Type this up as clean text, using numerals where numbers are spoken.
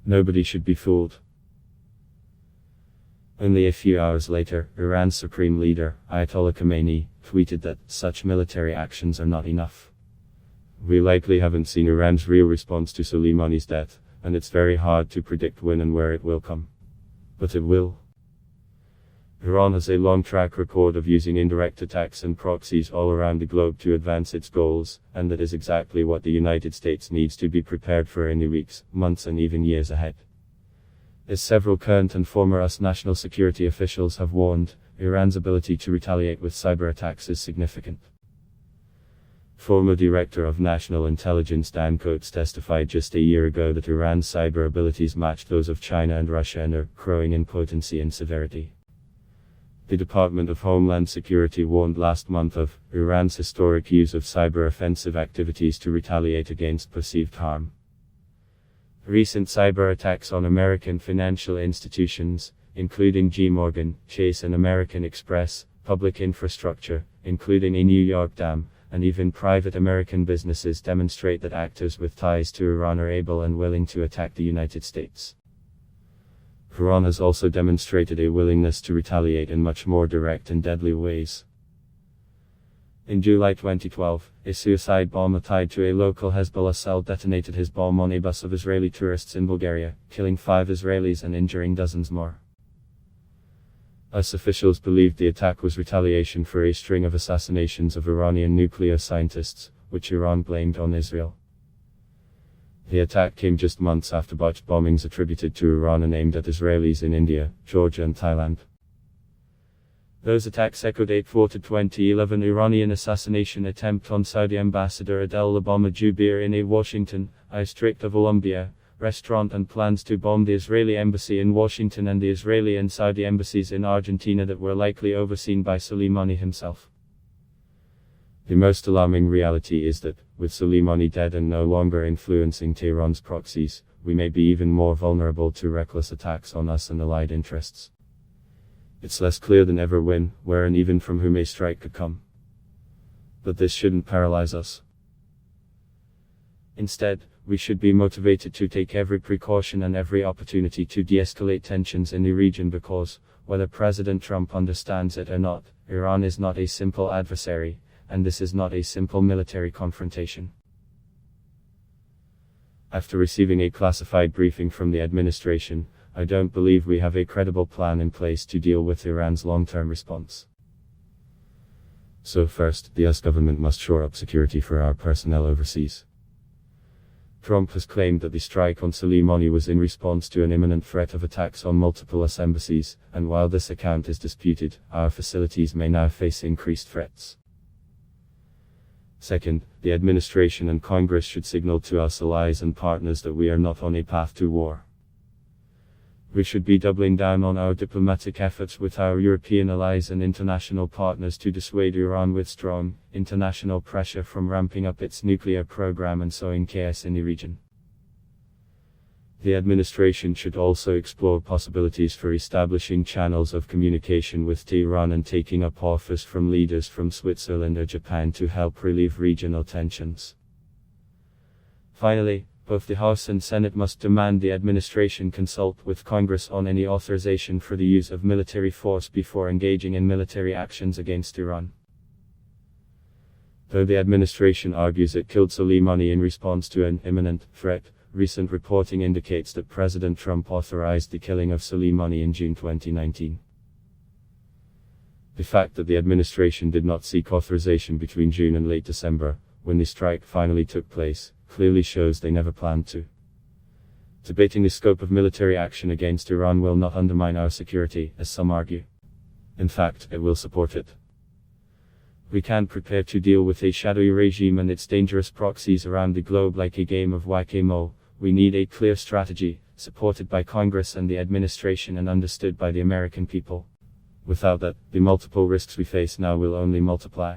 Nobody should be fooled. Only a few hours later, Iran's supreme leader, Ayatollah Khamenei, tweeted that such military actions are not enough. We likely haven't seen Iran's real response to Soleimani's death, and it's very hard to predict when and where it will come. But it will. Iran has a long track record of using indirect attacks and proxies all around the globe to advance its goals, and that is exactly what the United States needs to be prepared for in the weeks, months and even years ahead. As several current and former US national security officials have warned, Iran's ability to retaliate with cyber attacks is significant. Former Director of National Intelligence Dan Coates testified just a year ago that Iran's cyber abilities match those of China and Russia and are growing in potency and severity. The Department of Homeland Security warned last month of Iran's historic use of cyber offensive activities to retaliate against perceived harm. Recent cyber attacks on American financial institutions, including J. Morgan Chase and American Express, public infrastructure, including a New York dam, and even private American businesses demonstrate that actors with ties to Iran are able and willing to attack the United States. Iran has also demonstrated a willingness to retaliate in much more direct and deadly ways. In July 2012, a suicide bomber tied to a local Hezbollah cell detonated his bomb on a bus of Israeli tourists in Bulgaria, killing 5 Israelis and injuring dozens more. US officials believed the attack was retaliation for a string of assassinations of Iranian nuclear scientists, which Iran blamed on Israel. The attack came just months after botched bombings attributed to Iran and aimed at Israelis in India, Georgia and Thailand. Those attacks echoed a thwarted 2011 Iranian assassination attempt on Saudi Ambassador Adel Labama Jubeir in a Washington, District of Columbia, restaurant and plans to bomb the Israeli embassy in Washington and the Israeli and Saudi embassies in Argentina that were likely overseen by Soleimani himself. The most alarming reality is that, with Soleimani dead and no longer influencing Tehran's proxies, we may be even more vulnerable to reckless attacks on us and allied interests. It's less clear than ever when, where and even from whom a strike could come. But this shouldn't paralyze us. Instead, we should be motivated to take every precaution and every opportunity to de-escalate tensions in the region because, whether President Trump understands it or not, Iran is not a simple adversary, and this is not a simple military confrontation. After receiving a classified briefing from the administration, I don't believe we have a credible plan in place to deal with Iran's long-term response. So first, the US government must shore up security for our personnel overseas. Trump has claimed that the strike on Soleimani was in response to an imminent threat of attacks on multiple US embassies, and while this account is disputed, our facilities may now face increased threats. Second, the administration and Congress should signal to us allies and partners that we are not on a path to war. We should be doubling down on our diplomatic efforts with our European allies and international partners to dissuade Iran with strong, international pressure from ramping up its nuclear program and sowing chaos in the region. The administration should also explore possibilities for establishing channels of communication with Tehran and taking up offers from leaders from Switzerland or Japan to help relieve regional tensions. Finally, both the House and Senate must demand the administration consult with Congress on any authorization for the use of military force before engaging in military actions against Iran. Though the administration argues it killed Soleimani in response to an imminent threat, recent reporting indicates that President Trump authorized the killing of Soleimani in June 2019. The fact that the administration did not seek authorization between June and late December, when the strike finally took place, clearly shows they never planned to. Debating the scope of military action against Iran will not undermine our security, as some argue. In fact, it will support it. We can't prepare to deal with a shadowy regime and its dangerous proxies around the globe like a game of whack-a-mole. We need a clear strategy, supported by Congress and the administration and understood by the American people. Without that, the multiple risks we face now will only multiply.